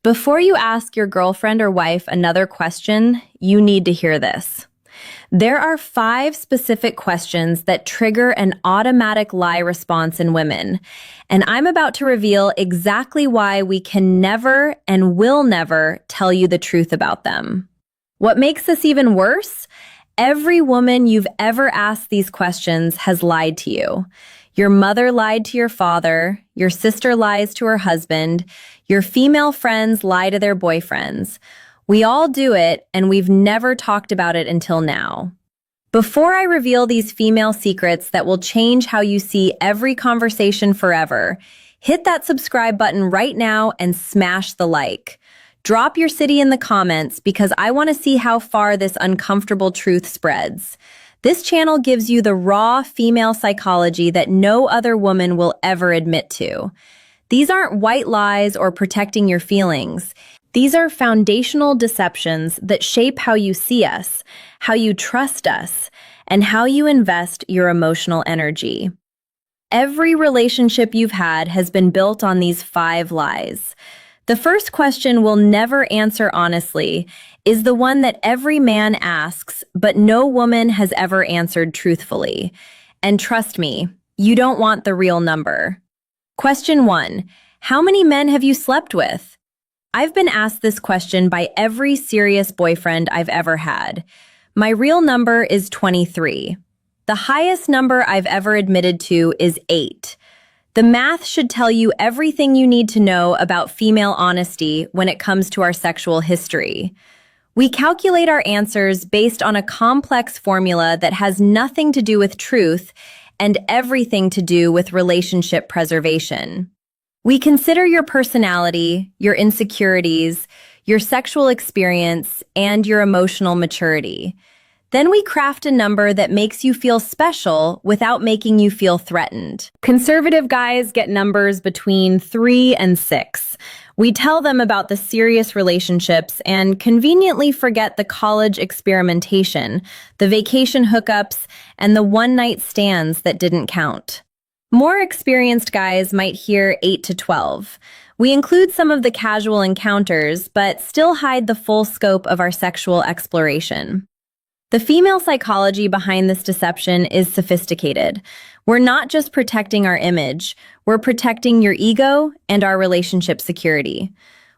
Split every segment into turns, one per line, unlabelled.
Before you ask your girlfriend or wife another question, you need to hear this. There are 5 specific questions that trigger an automatic lie response in women, and I'm about to reveal exactly why we can never and will never tell you the truth about them. What makes this even worse? Every woman you've ever asked these questions has lied to you. Your mother lied to your father, your sister lies to her husband, your female friends lie to their boyfriends. We all do it, and we've never talked about it until now. Before I reveal these female secrets that will change how you see every conversation forever, hit that subscribe button right now and smash the like. Drop your city in the comments because I want to see how far this uncomfortable truth spreads. This channel gives you the raw female psychology that no other woman will ever admit to. These aren't white lies or protecting your feelings. These are foundational deceptions that shape how you see us, how you trust us, and how you invest your emotional energy. Every relationship you've had has been built on these 5 lies. The first question we'll never answer honestly is the one that every man asks, but no woman has ever answered truthfully. And trust me, you don't want the real number. Question 1. How many men have you slept with? I've been asked this question by every serious boyfriend I've ever had. My real number is 23. The highest number I've ever admitted to is 8. The math should tell you everything you need to know about female honesty when it comes to our sexual history. We calculate our answers based on a complex formula that has nothing to do with truth and everything to do with relationship preservation. We consider your personality, your insecurities, your sexual experience, and your emotional maturity. Then we craft a number that makes you feel special without making you feel threatened. Conservative guys get numbers between 3 and 6. We tell them about the serious relationships and conveniently forget the college experimentation, the vacation hookups, and the one-night stands that didn't count. More experienced guys might hear 8 to 12. We include some of the casual encounters, but still hide the full scope of our sexual exploration. The female psychology behind this deception is sophisticated. We're not just protecting our image, we're protecting your ego and our relationship security.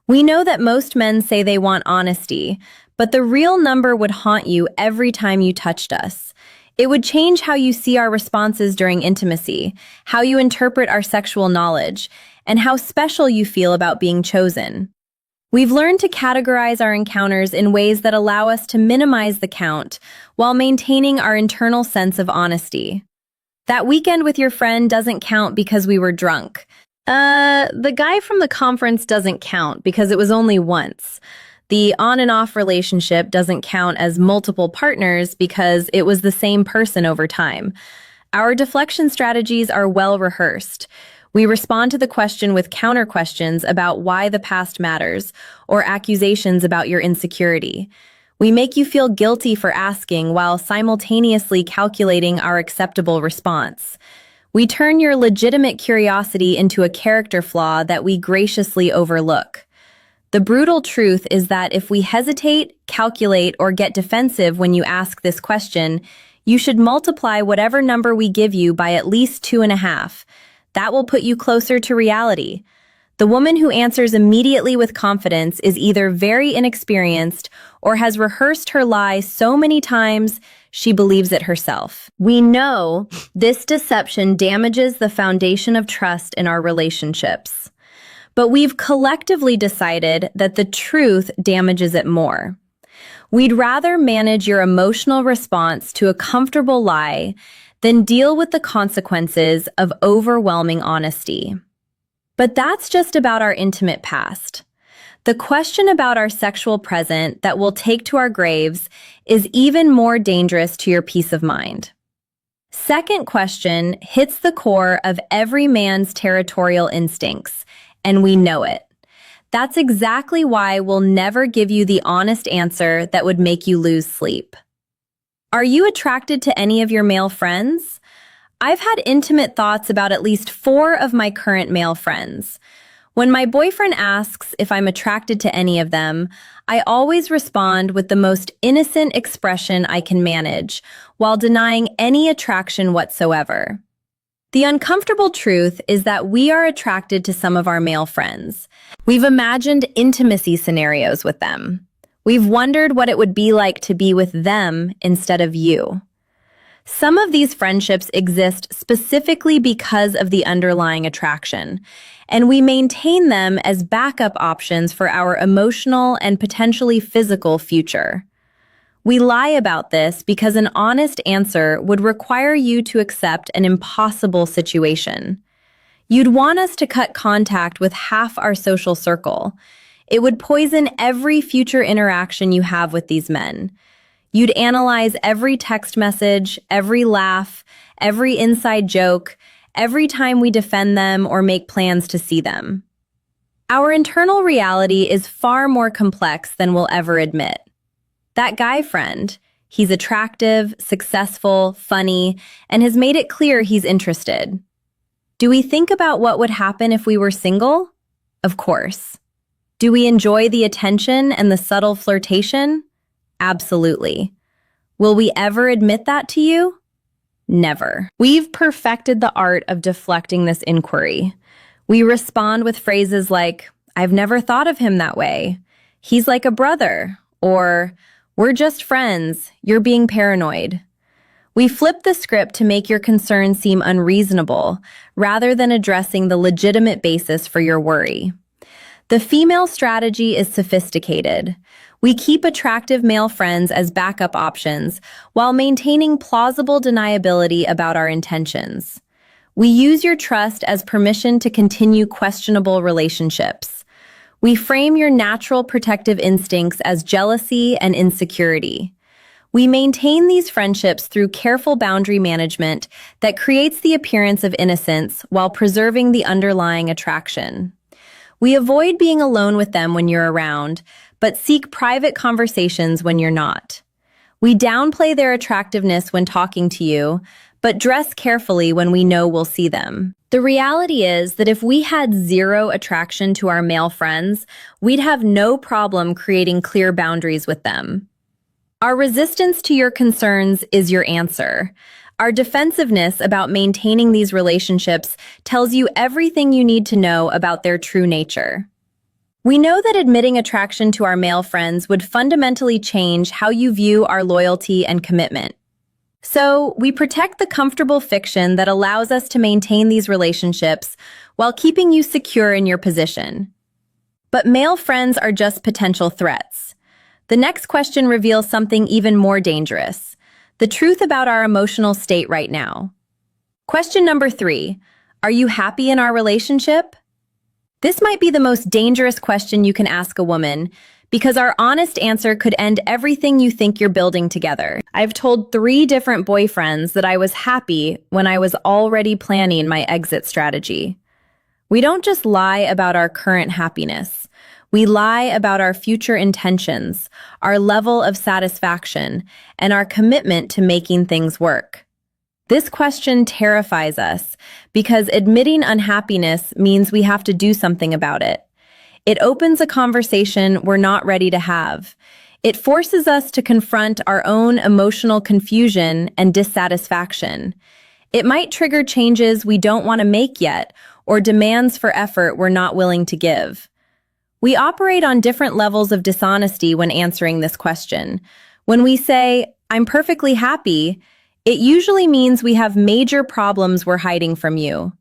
We know that most men say they want honesty, but the real number would haunt you every time you touched us. It would change how you see our responses during intimacy, how you interpret our sexual knowledge, and how special you feel about being chosen. We've learned to categorize our encounters in ways that allow us to minimize the count while maintaining our internal sense of honesty. That weekend with your friend doesn't count because we were drunk. The guy from the conference doesn't count because it was only once. The on and off relationship doesn't count as multiple partners because it was the same person over time. Our deflection strategies are well rehearsed. We respond to the question with counter questions about why the past matters or accusations about your insecurity. We make you feel guilty for asking while simultaneously calculating our acceptable response. We turn your legitimate curiosity into a character flaw that we graciously overlook. The brutal truth is that if we hesitate, calculate, or get defensive when you ask this question, you should multiply whatever number we give you by at least 2.5. That will put you closer to reality. The woman who answers immediately with confidence is either very inexperienced or has rehearsed her lie so many times she believes it herself. We know this deception damages the foundation of trust in our relationships. But we've collectively decided that the truth damages it more. We'd rather manage your emotional response to a comfortable lie than deal with the consequences of overwhelming honesty. But that's just about our intimate past. The question about our sexual present that we'll take to our graves is even more dangerous to your peace of mind. Second question hits the core of every man's territorial instincts, and we know it. That's exactly why we'll never give you the honest answer that would make you lose sleep. Are you attracted to any of your male friends? I've had intimate thoughts about at least 4 of my current male friends. When my boyfriend asks if I'm attracted to any of them, I always respond with the most innocent expression I can manage, while denying any attraction whatsoever. The uncomfortable truth is that we are attracted to some of our male friends. We've imagined intimacy scenarios with them. We've wondered what it would be like to be with them instead of you. Some of these friendships exist specifically because of the underlying attraction, and we maintain them as backup options for our emotional and potentially physical future. We lie about this because an honest answer would require you to accept an impossible situation. You'd want us to cut contact with half our social circle. It would poison every future interaction you have with these men. You'd analyze every text message, every laugh, every inside joke, every time we defend them or make plans to see them. Our internal reality is far more complex than we'll ever admit. That guy friend, he's attractive, successful, funny, and has made it clear he's interested. Do we think about what would happen if we were single? Of course. Do we enjoy the attention and the subtle flirtation? Absolutely. Will we ever admit that to you? Never. We've perfected the art of deflecting this inquiry. We respond with phrases like, "I've never thought of him that way. He's like a brother," or "We're just friends. You're being paranoid." We flip the script to make your concerns seem unreasonable, rather than addressing the legitimate basis for your worry. The female strategy is sophisticated. We keep attractive male friends as backup options while maintaining plausible deniability about our intentions. We use your trust as permission to continue questionable relationships. We frame your natural protective instincts as jealousy and insecurity. We maintain these friendships through careful boundary management that creates the appearance of innocence while preserving the underlying attraction. We avoid being alone with them when you're around, but seek private conversations when you're not. We downplay their attractiveness when talking to you, but dress carefully when we know we'll see them. The reality is that if we had zero attraction to our male friends, we'd have no problem creating clear boundaries with them. Our resistance to your concerns is your answer. Our defensiveness about maintaining these relationships tells you everything you need to know about their true nature. We know that admitting attraction to our male friends would fundamentally change how you view our loyalty and commitment. So, we protect the comfortable fiction that allows us to maintain these relationships while keeping you secure in your position. But male friends are just potential threats. The next question reveals something even more dangerous: the truth about our emotional state right now. Question number 3. Are you happy in our relationship? This might be the most dangerous question you can ask a woman, because our honest answer could end everything you think you're building together. I've told 3 different boyfriends that I was happy when I was already planning my exit strategy. We don't just lie about our current happiness. We lie about our future intentions, our level of satisfaction, and our commitment to making things work. This question terrifies us because admitting unhappiness means we have to do something about it. It opens a conversation we're not ready to have. It forces us to confront our own emotional confusion and dissatisfaction. It might trigger changes we don't want to make yet, or demands for effort we're not willing to give. We operate on different levels of dishonesty when answering this question. When we say, "I'm perfectly happy," it usually means we have major problems we're hiding from you.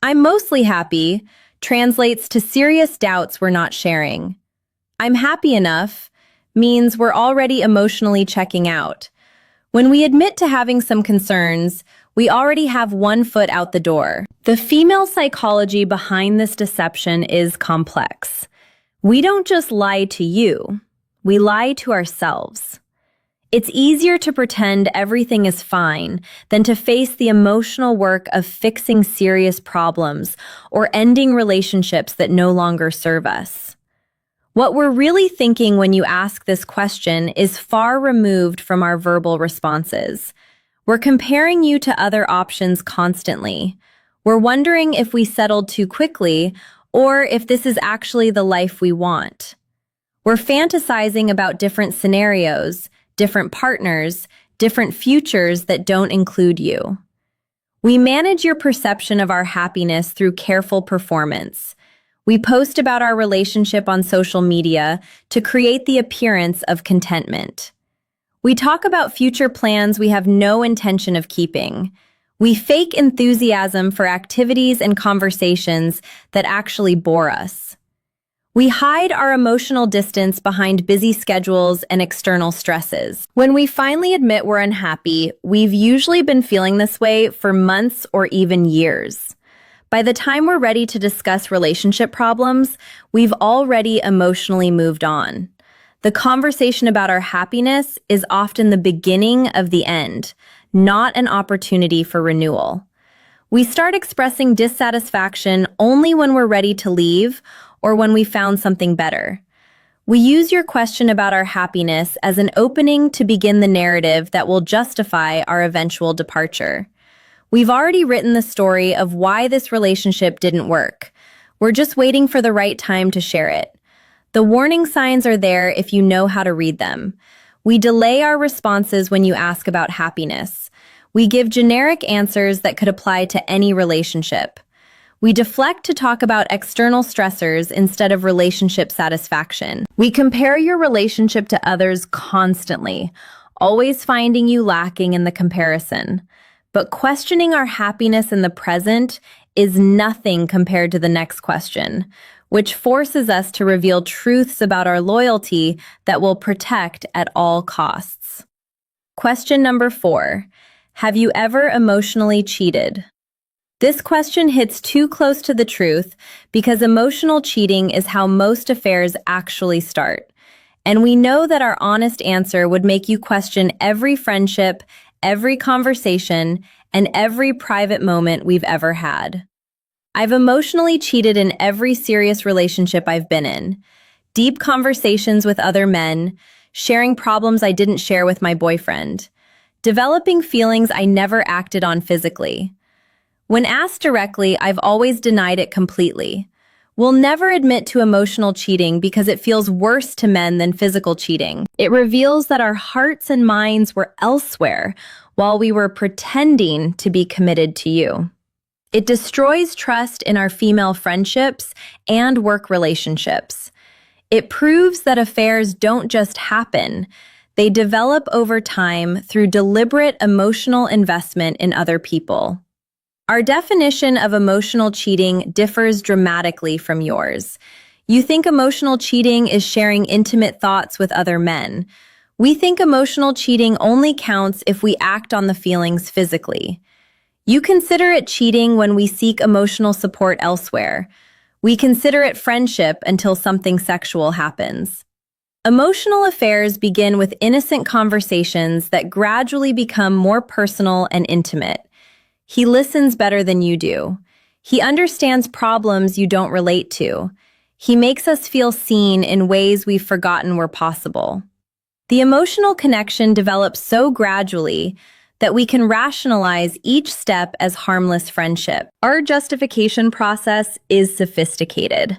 "I'm mostly happy" translates to serious doubts we're not sharing. "I'm happy enough" means we're already emotionally checking out. When we admit to having some concerns, we already have one foot out the door. The female psychology behind this deception is complex. We don't just lie to you, we lie to ourselves. It's easier to pretend everything is fine than to face the emotional work of fixing serious problems or ending relationships that no longer serve us. What we're really thinking when you ask this question is far removed from our verbal responses. We're comparing you to other options constantly. We're wondering if we settled too quickly or if this is actually the life we want. We're fantasizing about different scenarios, different partners, different futures that don't include you. We manage your perception of our happiness through careful performance. We post about our relationship on social media to create the appearance of contentment. We talk about future plans we have no intention of keeping. We fake enthusiasm for activities and conversations that actually bore us. We hide our emotional distance behind busy schedules and external stresses. When we finally admit we're unhappy, we've usually been feeling this way for months or even years. By the time we're ready to discuss relationship problems, we've already emotionally moved on. The conversation about our happiness is often the beginning of the end, not an opportunity for renewal. We start expressing dissatisfaction only when we're ready to leave or when we found something better. We use your question about our happiness as an opening to begin the narrative that will justify our eventual departure. We've already written the story of why this relationship didn't work. We're just waiting for the right time to share it. The warning signs are there if you know how to read them. We delay our responses when you ask about happiness. We give generic answers that could apply to any relationship. We deflect to talk about external stressors instead of relationship satisfaction. We compare your relationship to others constantly, always finding you lacking in the comparison. But questioning our happiness in the present is nothing compared to the next question, which forces us to reveal truths about our loyalty that will protect at all costs. Question number 4. Have you ever emotionally cheated? This question hits too close to the truth because emotional cheating is how most affairs actually start. And we know that our honest answer would make you question every friendship, every conversation, and every private moment we've ever had. I've emotionally cheated in every serious relationship I've been in. Deep conversations with other men, sharing problems I didn't share with my boyfriend, developing feelings I never acted on physically. When asked directly, I've always denied it completely. We'll never admit to emotional cheating because it feels worse to men than physical cheating. It reveals that our hearts and minds were elsewhere while we were pretending to be committed to you. It destroys trust in our female friendships and work relationships. It proves that affairs don't just happen. They develop over time through deliberate emotional investment in other people. Our definition of emotional cheating differs dramatically from yours. You think emotional cheating is sharing intimate thoughts with other men. We think emotional cheating only counts if we act on the feelings physically. You consider it cheating when we seek emotional support elsewhere. We consider it friendship until something sexual happens. Emotional affairs begin with innocent conversations that gradually become more personal and intimate. He listens better than you do. He understands problems you don't relate to. He makes us feel seen in ways we've forgotten were possible. The emotional connection develops so gradually that we can rationalize each step as harmless friendship. Our justification process is sophisticated.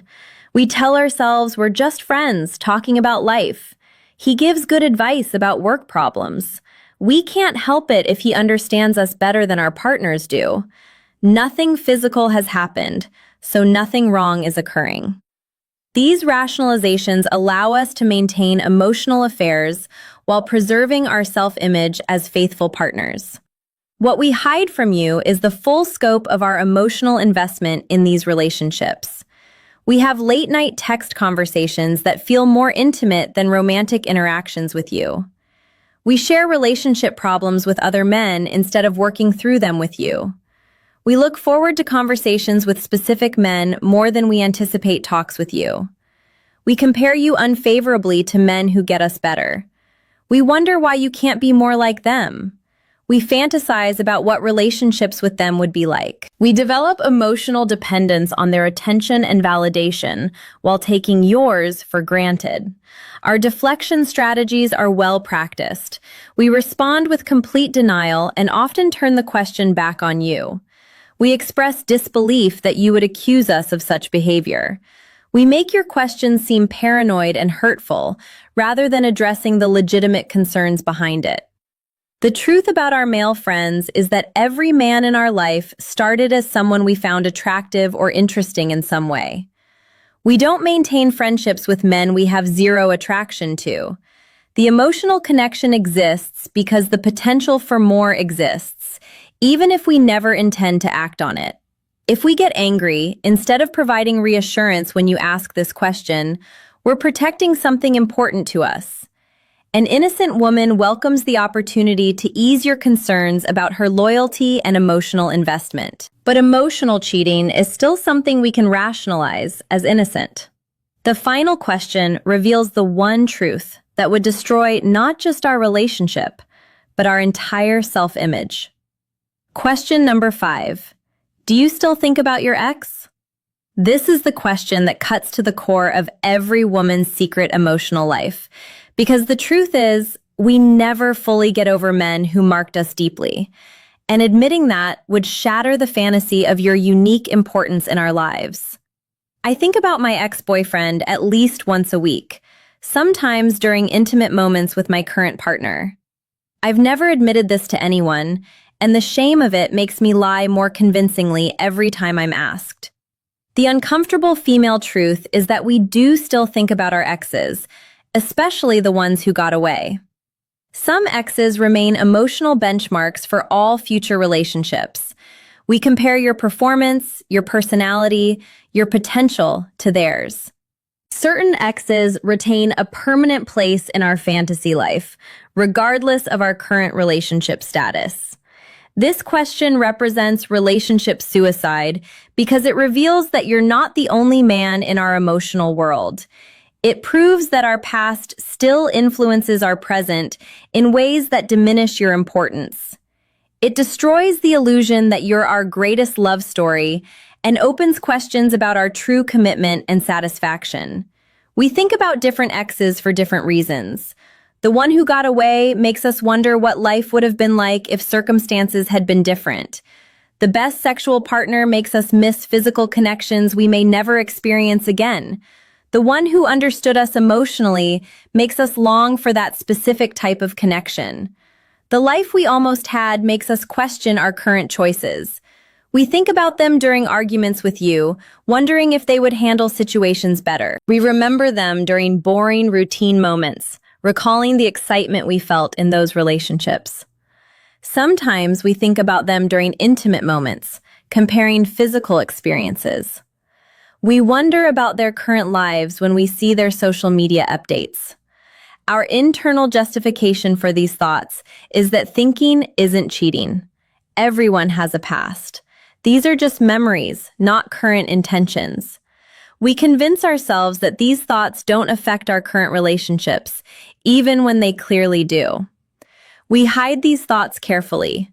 We tell ourselves we're just friends talking about life. He gives good advice about work problems. We can't help it if he understands us better than our partners do. Nothing physical has happened, so nothing wrong is occurring. These rationalizations allow us to maintain emotional affairs while preserving our self-image as faithful partners. What we hide from you is the full scope of our emotional investment in these relationships. We have late-night text conversations that feel more intimate than romantic interactions with you. We share relationship problems with other men instead of working through them with you. We look forward to conversations with specific men more than we anticipate talks with you. We compare you unfavorably to men who get us better. We wonder why you can't be more like them. We fantasize about what relationships with them would be like. We develop emotional dependence on their attention and validation while taking yours for granted. Our deflection strategies are well practiced. We respond with complete denial and often turn the question back on you. We express disbelief that you would accuse us of such behavior. We make your questions seem paranoid and hurtful, rather than addressing the legitimate concerns behind it. The truth about our male friends is that every man in our life started as someone we found attractive or interesting in some way. We don't maintain friendships with men we have zero attraction to. The emotional connection exists because the potential for more exists, even if we never intend to act on it. If we get angry, instead of providing reassurance when you ask this question, we're protecting something important to us. An innocent woman welcomes the opportunity to ease your concerns about her loyalty and emotional investment. But emotional cheating is still something we can rationalize as innocent. The final question reveals the one truth that would destroy not just our relationship, but our entire self-image. Question number 5. Do you still think about your ex? This is the question that cuts to the core of every woman's secret emotional life. Because the truth is, we never fully get over men who marked us deeply. And admitting that would shatter the fantasy of your unique importance in our lives. I think about my ex-boyfriend at least once a week, sometimes during intimate moments with my current partner. I've never admitted this to anyone, and the shame of it makes me lie more convincingly every time I'm asked. The uncomfortable female truth is that we do still think about our exes, especially the ones who got away. Some exes remain emotional benchmarks for all future relationships. We compare your performance, your personality, your potential to theirs. Certain exes retain a permanent place in our fantasy life, regardless of our current relationship status. This question represents relationship suicide because it reveals that you're not the only man in our emotional world. It proves that our past still influences our present in ways that diminish your importance. It destroys the illusion that you're our greatest love story and opens questions about our true commitment and satisfaction. We think about different exes for different reasons. The one who got away makes us wonder what life would have been like if circumstances had been different. The best sexual partner makes us miss physical connections we may never experience again. The one who understood us emotionally makes us long for that specific type of connection. The life we almost had makes us question our current choices. We think about them during arguments with you, wondering if they would handle situations better. We remember them during boring, routine moments, recalling the excitement we felt in those relationships. Sometimes we think about them during intimate moments, comparing physical experiences. We wonder about their current lives when we see their social media updates. Our internal justification for these thoughts is that thinking isn't cheating. Everyone has a past. These are just memories, not current intentions. We convince ourselves that these thoughts don't affect our current relationships, even when they clearly do. We hide these thoughts carefully.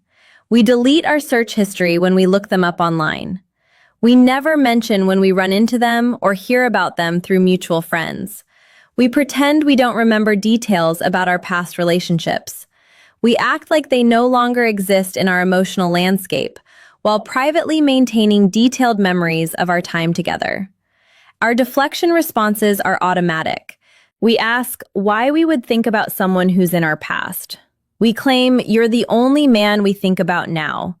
We delete our search history when we look them up online. We never mention when we run into them or hear about them through mutual friends. We pretend we don't remember details about our past relationships. We act like they no longer exist in our emotional landscape, while privately maintaining detailed memories of our time together. Our deflection responses are automatic. We ask why we would think about someone who's in our past. We claim you're the only man we think about now.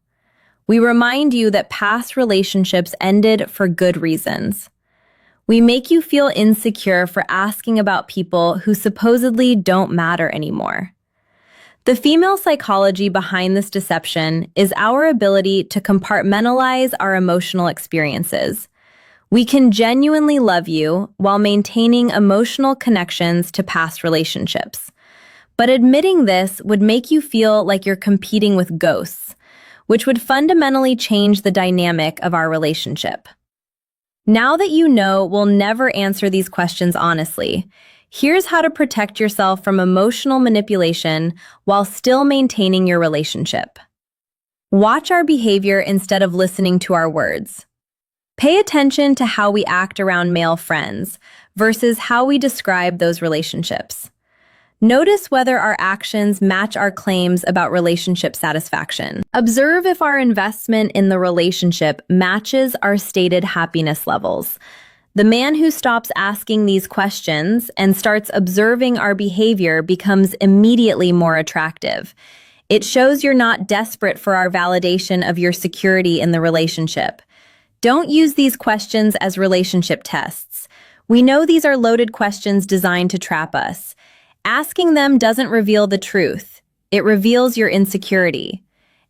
We remind you that past relationships ended for good reasons. We make you feel insecure for asking about people who supposedly don't matter anymore. The female psychology behind this deception is our ability to compartmentalize our emotional experiences. We can genuinely love you while maintaining emotional connections to past relationships. But admitting this would make you feel like you're competing with ghosts, which would fundamentally change the dynamic of our relationship. Now that you know we'll never answer these questions honestly, here's how to protect yourself from emotional manipulation while still maintaining your relationship. Watch our behavior instead of listening to our words. Pay attention to how we act around male friends versus how we describe those relationships. Notice whether our actions match our claims about relationship satisfaction. Observe if our investment in the relationship matches our stated happiness levels. The man who stops asking these questions and starts observing our behavior becomes immediately more attractive. It shows you're not desperate for our validation of your security in the relationship. Don't use these questions as relationship tests. We know these are loaded questions designed to trap us. Asking them doesn't reveal the truth. It reveals your insecurity.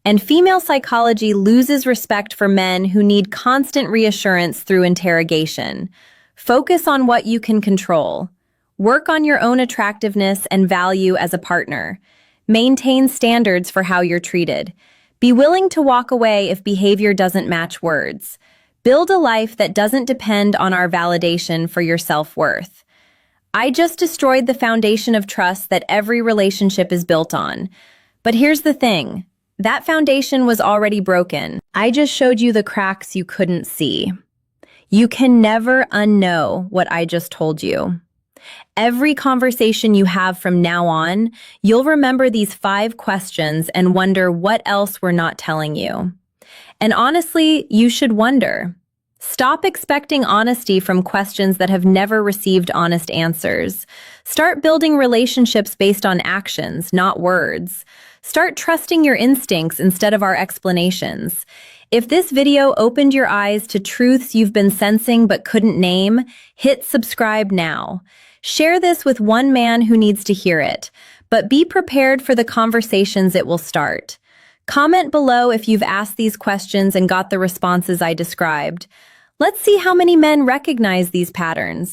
And female psychology loses respect for men who need constant reassurance through interrogation. Focus on what you can control. Work on your own attractiveness and value as a partner. Maintain standards for how you're treated. Be willing to walk away if behavior doesn't match words. Build a life that doesn't depend on our validation for your self-worth. I just destroyed the foundation of trust that every relationship is built on. But here's the thing. That foundation was already broken. I just showed you the cracks you couldn't see. You can never unknow what I just told you. Every conversation you have from now on, you'll remember these 5 questions and wonder what else we're not telling you. And honestly, you should wonder. Stop expecting honesty from questions that have never received honest answers. Start building relationships based on actions, not words. Start trusting your instincts instead of our explanations. If this video opened your eyes to truths you've been sensing but couldn't name, hit subscribe now. Share this with one man who needs to hear it, but be prepared for the conversations it will start. Comment below if you've asked these questions and got the responses I described. Let's see how many men recognize these patterns.